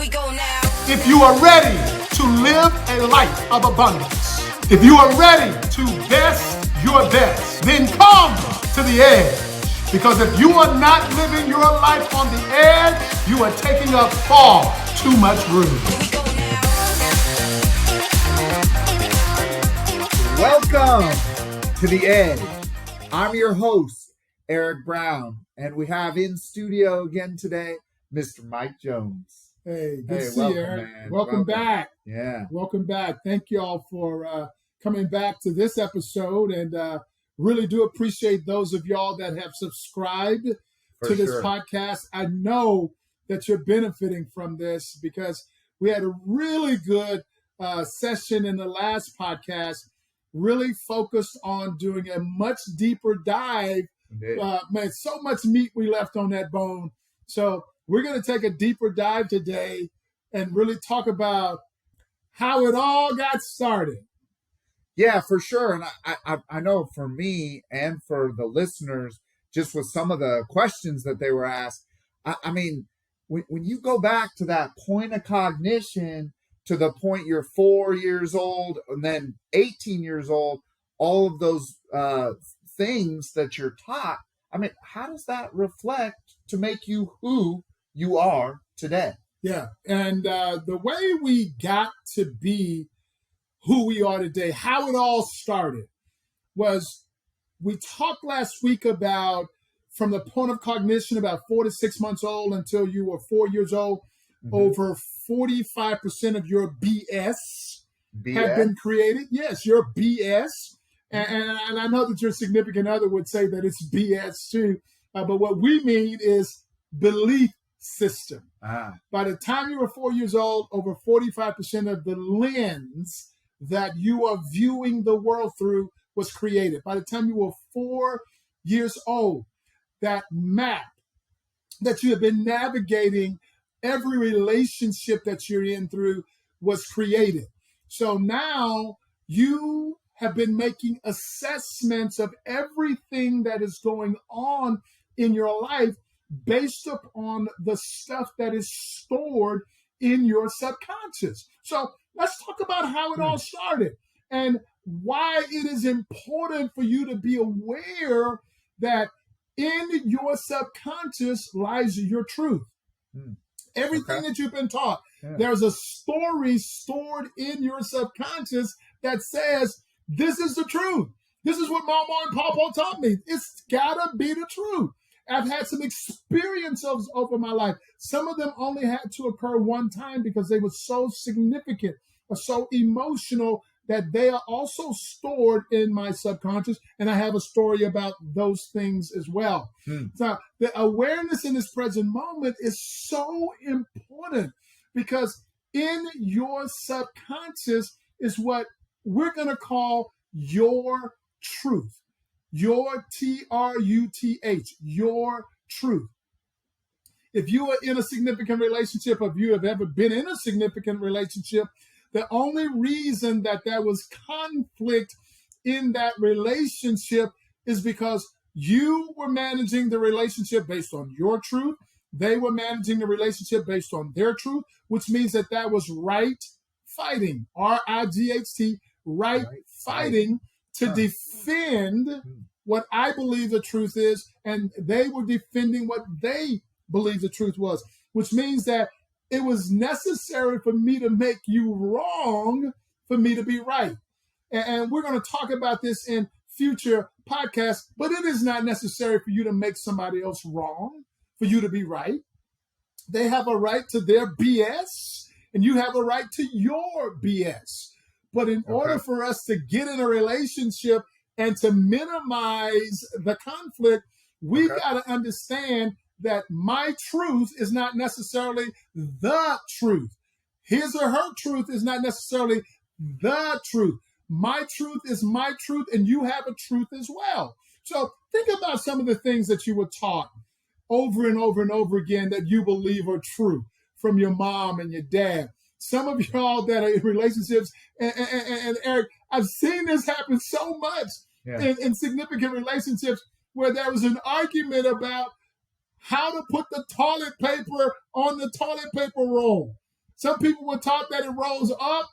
we go now. If you are ready to live a life of abundance, if you are ready to best your best, then come to the edge. Because if you are not living your life on the edge, you are taking up far too much room. Here we go now. Welcome to The Edge. I'm your host, Eric Brown, and we have in studio again today, Mr. Mike Jones. Hey, good to see welcome, you, Eric. man. Welcome back. Yeah. Welcome back. Thank you all for coming back to this episode, and really do appreciate those of y'all that have subscribed For to this sure. podcast. I know that you're benefiting from this because we had a really good session in the last podcast, really focused on doing a much deeper dive. Indeed. Man, so much meat we left on that bone. So we're going to take a deeper dive today and really talk about how it all got started. Yeah, for sure. And I know for me and for the listeners, just with some of the questions that they were asked, I mean, when you go back to that point of cognition, to the point you're 4 years old and then 18 years old, all of those things that you're taught, I mean, how does that reflect to make you who you are today? Yeah. And the way we got to be who we are today, how it all started was we talked last week about from the point of cognition, about 4 to 6 months old until you were 4 years old, over 45% of your BS have been created. Yes, your BS. And I know that your significant other would say that it's BS too. But what we mean is belief system. By the time you were 4 years old, over 45% of the lens that you are viewing the world through was created. By the time you were 4 years old, that map that you have been navigating every relationship that you're in through was created. So now you have been making assessments of everything that is going on in your life based upon the stuff that is stored in your subconscious. So let's talk about how it all started and why it is important for you to be aware that in your subconscious lies your truth. Everything that you've been taught, there's a story stored in your subconscious that says, this is the truth. This is what Mama and Papa taught me. It's gotta be the truth. I've had some experiences over my life. Some of them only had to occur one time because they were so significant or so emotional that they are also stored in my subconscious. And I have a story about those things as well. So the awareness in this present moment is so important because in your subconscious is what we're going to call your truth. Your TRUTH, your truth. If you are in a significant relationship, if you have ever been in a significant relationship, the only reason that there was conflict in that relationship is because you were managing the relationship based on your truth. They were managing the relationship based on their truth, which means that that was right fighting, RIGHT, right fighting to defend what I believe the truth is, and they were defending what they believed the truth was, which means that it was necessary for me to make you wrong for me to be right. And we're going to talk about this in future podcasts, but it is not necessary for you to make somebody else wrong for you to be right. They have a right to their BS, and you have a right to your BS. But in order for us to get in a relationship and to minimize the conflict, we've got to understand that my truth is not necessarily the truth. His or her truth is not necessarily the truth. My truth is my truth, and you have a truth as well. So think about some of the things that you were taught over and over and over again that you believe are true from your mom and your dad. Some of y'all that are in relationships, and Eric, I've seen this happen so much in significant relationships where there was an argument about how to put the toilet paper on the toilet paper roll. Some people were taught that it rolls up.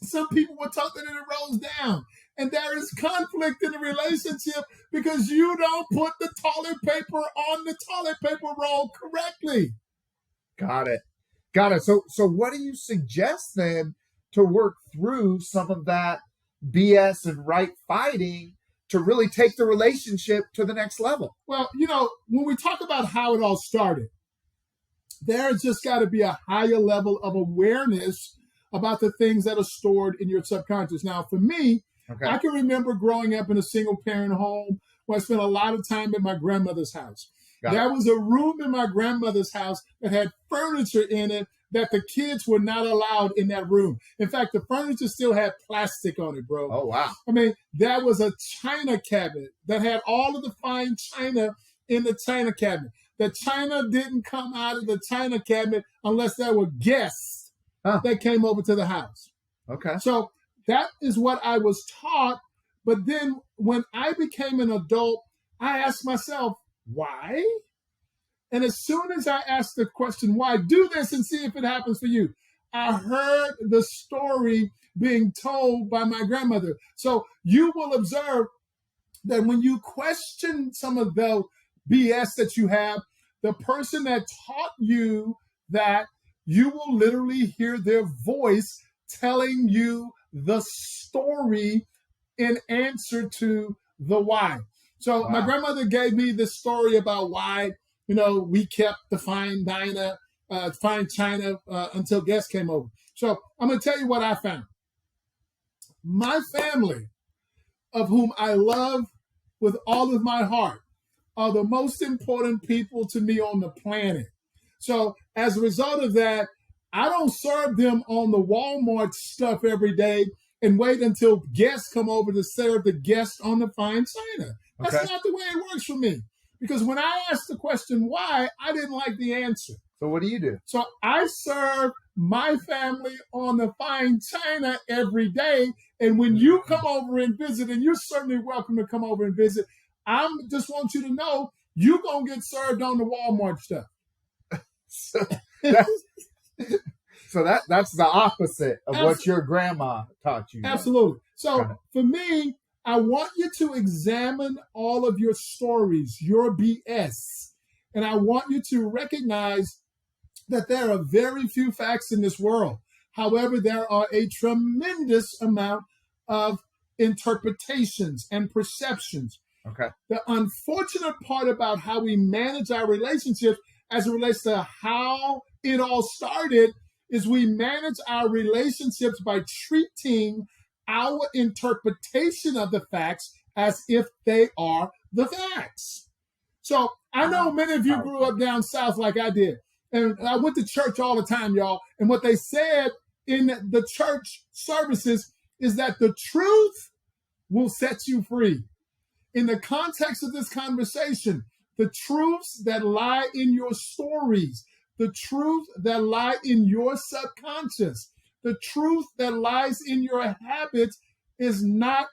Some people were taught that it rolls down. And there is conflict in the relationship because you don't put the toilet paper on the toilet paper roll correctly. Got it. So what do you suggest then to work through some of that BS and right fighting to really take the relationship to the next level? Well, when we talk about how it all started, there's just got to be a higher level of awareness about the things that are stored in your subconscious. Now, for me, I can remember growing up in a single parent home where I spent a lot of time at my grandmother's house. There was a room in my grandmother's house that had furniture in it that the kids were not allowed in that room. In fact, the furniture still had plastic on it, bro. Oh, wow. I mean, there was a china cabinet that had all of the fine china in the china cabinet. The china didn't come out of the china cabinet unless there were guests that came over to the house. Okay. So that is what I was taught. But then when I became an adult, I asked myself, why? And as soon as I asked the question, why, do this and see if it happens for you, I heard the story being told by my grandmother. So you will observe that when you question some of the BS that you have, the person that taught you that, you will literally hear their voice telling you the story in answer to the why. So my grandmother gave me this story about why, we kept the fine china until guests came over. So I'm going to tell you what I found. My family, of whom I love with all of my heart, are the most important people to me on the planet. So as a result of that, I don't serve them on the Walmart stuff every day and wait until guests come over to serve the guests on the fine china. That's not the way it works for me. Because when I asked the question why, I didn't like the answer. So what do you do? So I serve my family on the fine china every day. And when you come over and visit, and you're certainly welcome to come over and visit, I just want you to know you're going to get served on the Walmart stuff. So that's the opposite of what your grandma taught you. Absolutely. So for me, I want you to examine all of your stories, your BS, and I want you to recognize that there are very few facts in this world. However, there are a tremendous amount of interpretations and perceptions. The unfortunate part about how we manage our relationships as it relates to how it all started is we manage our relationships by treating our interpretation of the facts as if they are the facts. So I know many of you grew up down south like I did. And I went to church all the time, y'all. And what they said in the church services is that the truth will set you free. In the context of this conversation, the truths that lie in your stories, the truth that lie in your subconscious, the truth that lies in your habits is not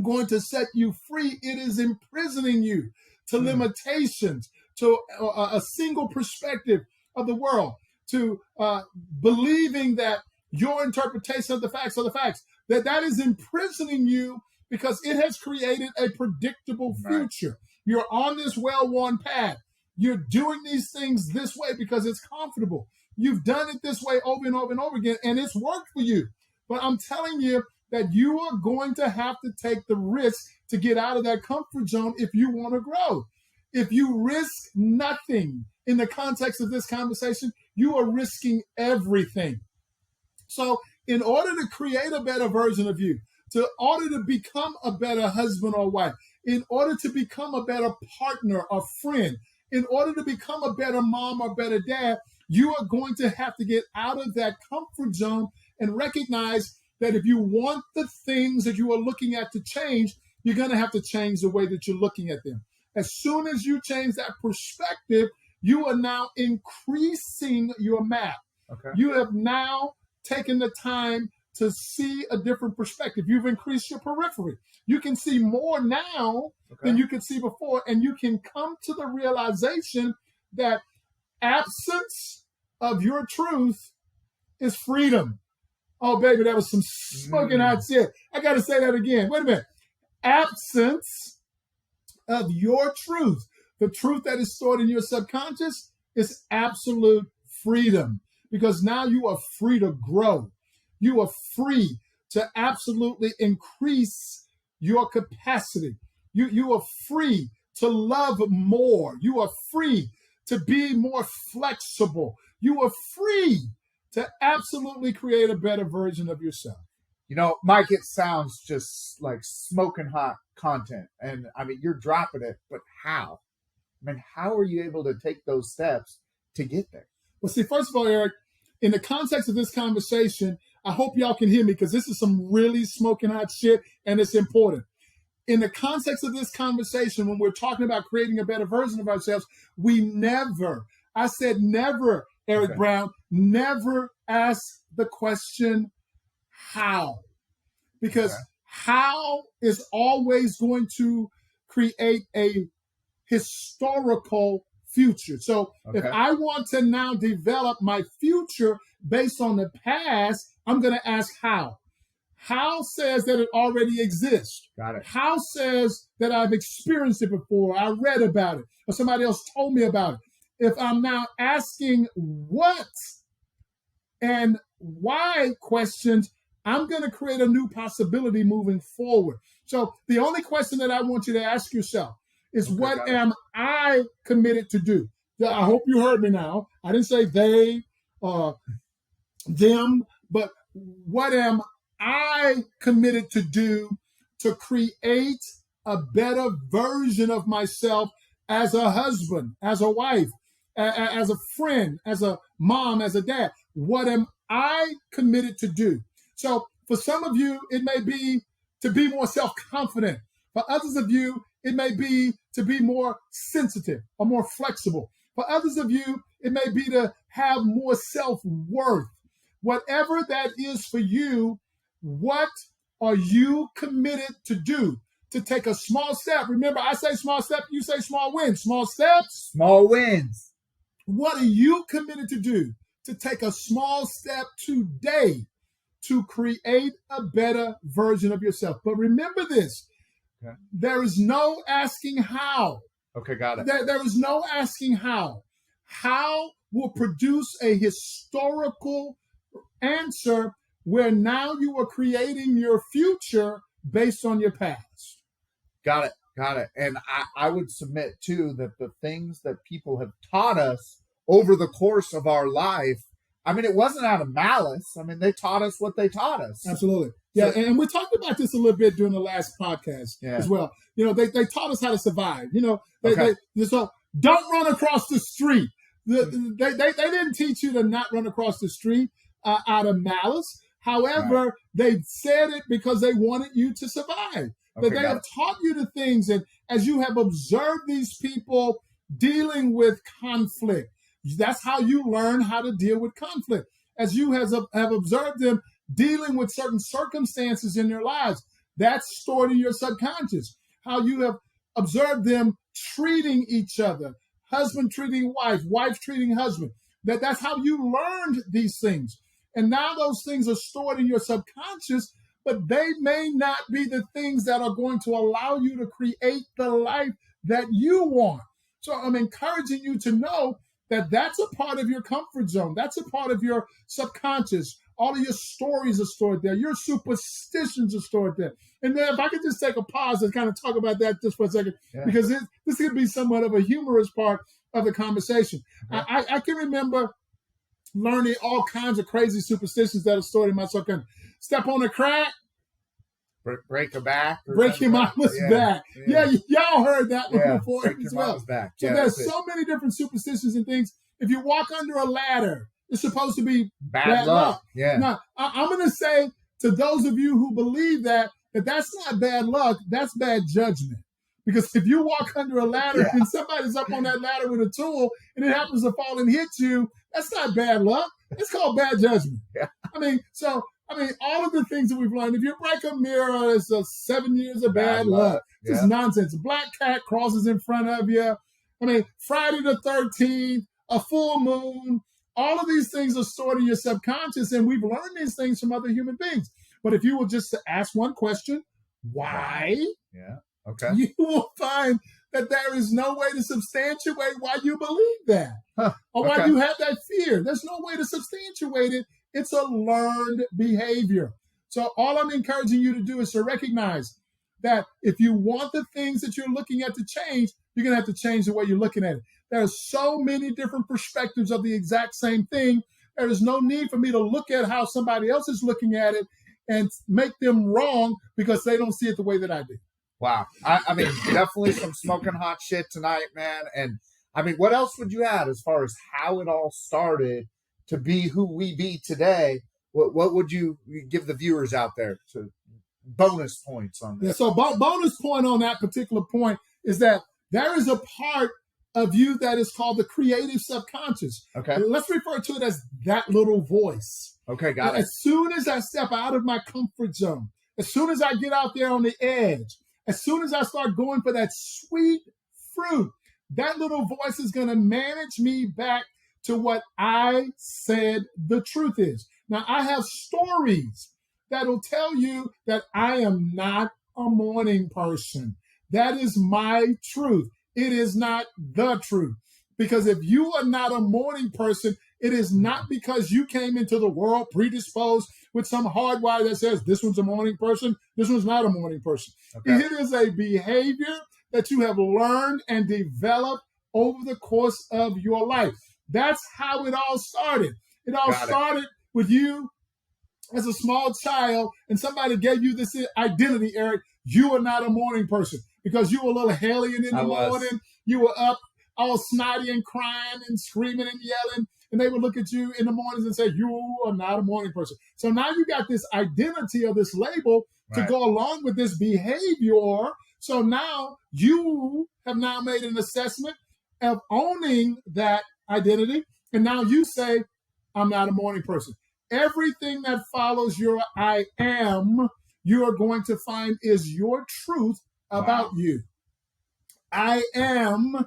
going to set you free. It is imprisoning you to limitations, to a single perspective of the world, to believing that your interpretation of the facts are the facts, that is imprisoning you because it has created a predictable future. You're on this well-worn path. You're doing these things this way because it's comfortable. You've done it this way over and over and over again, and it's worked for you. But I'm telling you that you are going to have to take the risk to get out of that comfort zone if you want to grow. If you risk nothing in the context of this conversation, you are risking everything. So in order to create a better version of you, in order to become a better husband or wife, in order to become a better partner or friend, in order to become a better mom or better dad, you are going to have to get out of that comfort zone and recognize that if you want the things that you are looking at to change, you're going to have to change the way that you're looking at them. As soon as you change that perspective, you are now increasing your map. You have now taken the time to see a different perspective. You've increased your periphery. You can see more now than you could see before, and you can come to the realization that absence of your truth is freedom. Oh, baby, that was some smoking hot shit. I got to say that again. Wait a minute. Absence of your truth, the truth that is stored in your subconscious, is absolute freedom, because now you are free to grow. You are free to absolutely increase your capacity. You are free to love more. You are free to be more flexible. You are free to absolutely create a better version of yourself. You know, Mike, it sounds just like smoking hot content. And I mean, you're dropping it, but how? I mean, how are you able to take those steps to get there? Well, see, first of all, Eric, in the context of this conversation, I hope y'all can hear me, because this is some really smoking hot shit and it's important. In the context of this conversation, when we're talking about creating a better version of ourselves, we never, I said never, Eric Brown, never ask the question, how? Because how is always going to create a historical future. So if I want to now develop my future based on the past, I'm going to ask how. How says that it already exists. Got it. How says that I've experienced it before, I read about it, or somebody else told me about it. If I'm now asking what and why questions, I'm going to create a new possibility moving forward. So the only question that I want you to ask yourself is, what am I committed to do? I hope you heard me now. I didn't say they or them, but what am I committed to do to create a better version of myself as a husband, as a wife, as a friend, as a mom, as a dad? What am I committed to do? So for some of you, it may be to be more self-confident. For others of you, it may be to be more sensitive or more flexible. For others of you, it may be to have more self-worth. Whatever that is for you, what are you committed to do? To take a small step. Remember, I say small step, you say small wins. Small steps. Small wins. What are you committed to do? To take a small step today to create a better version of yourself. But remember this, there is no asking how. Okay, got it. There is no asking how. How will produce a historical answer where now you are creating your future based on your past. Got it. And I would submit, too, that the things that people have taught us over the course of our life, I mean, it wasn't out of malice. I mean, they taught us what they taught us. Absolutely. Yeah, and we talked about this a little bit during the last podcast as well. You know, they taught us how to survive. You know, so don't run across the street. They didn't teach you to not run across the street out of malice. However, they said it because they wanted you to survive. But they have taught you the things, and as you have observed these people dealing with conflict, that's how you learn how to deal with conflict. As you have observed them dealing with certain circumstances in their lives, that's stored in your subconscious. How you have observed them treating each other, husband treating wife, wife treating husband. That's how you learned these things. And now those things are stored in your subconscious, but they may not be the things that are going to allow you to create the life that you want. So I'm encouraging you to know that that's a part of your comfort zone. That's a part of your subconscious. All of your stories are stored there. Your superstitions are stored there. And then if I could just take a pause and kind of talk about that just for a second, because this could be somewhat of a humorous part of the conversation. I can remember learning all kinds of crazy superstitions that are stored in my subconscious. Step on a crack, break a back, break your mama's back. Yeah, y'all heard that one before as well. Back. So there's so many different superstitions and things. If you walk under a ladder, it's supposed to be bad luck. Yeah. Now, I'm going to say to those of you who believe that that's not bad luck, that's bad judgment. Because if you walk under a ladder and somebody's up on that ladder with a tool and it happens to fall and hit you, that's not bad luck. It's called bad judgment. I mean, all of the things that we've learned, if you break a mirror, it's 7 years of bad luck. It's nonsense. A black cat crosses in front of you. I mean, Friday the 13th, a full moon, All of these things are stored in your subconscious, and we've learned these things from other human beings. But if you will just ask one question, why? Yeah. Okay. You will find that there is no way to substantiate why you believe that or why you have that fear. There's no way to substantiate it. It's a learned behavior. So all I'm encouraging you to do is to recognize that if you want the things that you're looking at to change, you're going to have to change the way you're looking at it. There are so many different perspectives of the exact same thing. There is no need for me to look at how somebody else is looking at it and make them wrong because they don't see it the way that I do. Wow. I mean, definitely some smoking hot shit tonight, man. And I mean, what else would you add as far as how it all started to be who we be today? What would you give the viewers out there to bonus points on this? Yeah, so bonus point on that particular point is that there is a part of you that is called the creative subconscious. Okay. Let's refer to it as that little voice. Okay, got it. As soon as I step out of my comfort zone, as soon as I get out there on the edge, as soon as I start going for that sweet fruit, that little voice is going to manage me back to what I said the truth is. Now, I have stories that'll tell you that I am not a morning person. That is my truth. It is not the truth. Because if you are not a morning person, it is not because you came into the world predisposed with some hardwire that says this one's a morning person, this one's not a morning person. Okay. It is a behavior that you have learned and developed over the course of your life. That's how it all started. It all started with you as a small child, and somebody gave you this identity, Eric. You are not a morning person because you were a little hellion in the morning. You were up all snotty and crying and screaming and yelling, and they would look at you in the mornings and say, you are not a morning person. So now you got this identity or this label to go along with this behavior. So now you have now made an assessment of owning that identity, and now you say, I'm not a morning person. Everything that follows your I am, you are going to find is your truth about you. I am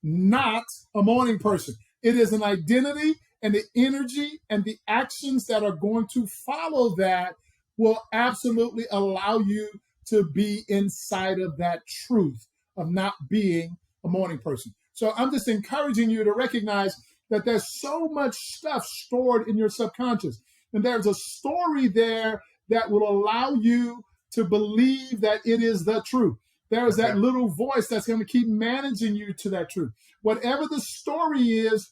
not a morning person. It is an identity, and the energy and the actions that are going to follow that will absolutely allow you to be inside of that truth of not being a morning person. So I'm just encouraging you to recognize that there's so much stuff stored in your subconscious. And there's a story there that will allow you to believe that it is the truth. There is that little voice that's going to keep managing you to that truth. Whatever the story is,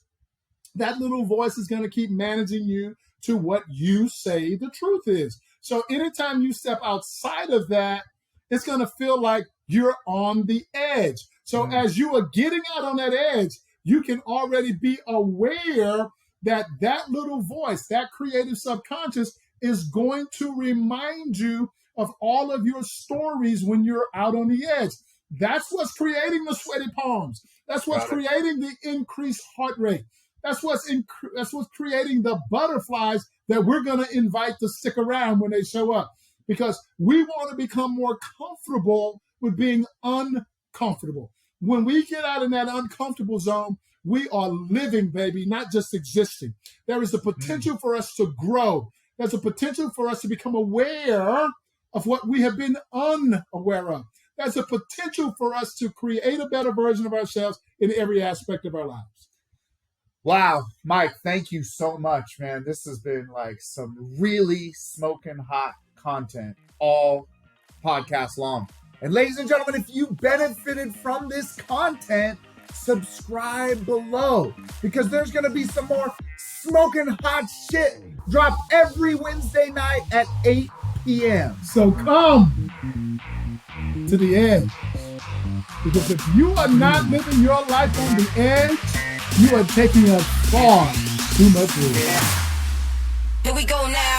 that little voice is going to keep managing you to what you say the truth is. So anytime you step outside of that, it's going to feel like you're on the edge. So as you are getting out on that edge, you can already be aware that that little voice, that creative subconscious, is going to remind you of all of your stories when you're out on the edge. That's what's creating the sweaty palms. That's what's creating the increased heart rate. That's what's creating the butterflies that we're going to invite to stick around when they show up, because we want to become more comfortable with being uncomfortable. When we get out in that uncomfortable zone, we are living, baby, not just existing. There is the potential for us to grow. There's a potential for us to become aware of what we have been unaware of. There's a potential for us to create a better version of ourselves in every aspect of our lives. Wow, Mike, thank you so much, man. This has been like some really smoking hot content all podcast long. And ladies and gentlemen, if you benefited from this content, subscribe below, because there's going to be some more smoking hot shit drop every Wednesday night at 8 p.m. So come to the edge, because if you are not living your life on the edge, you are taking up far too much room. Here we go now.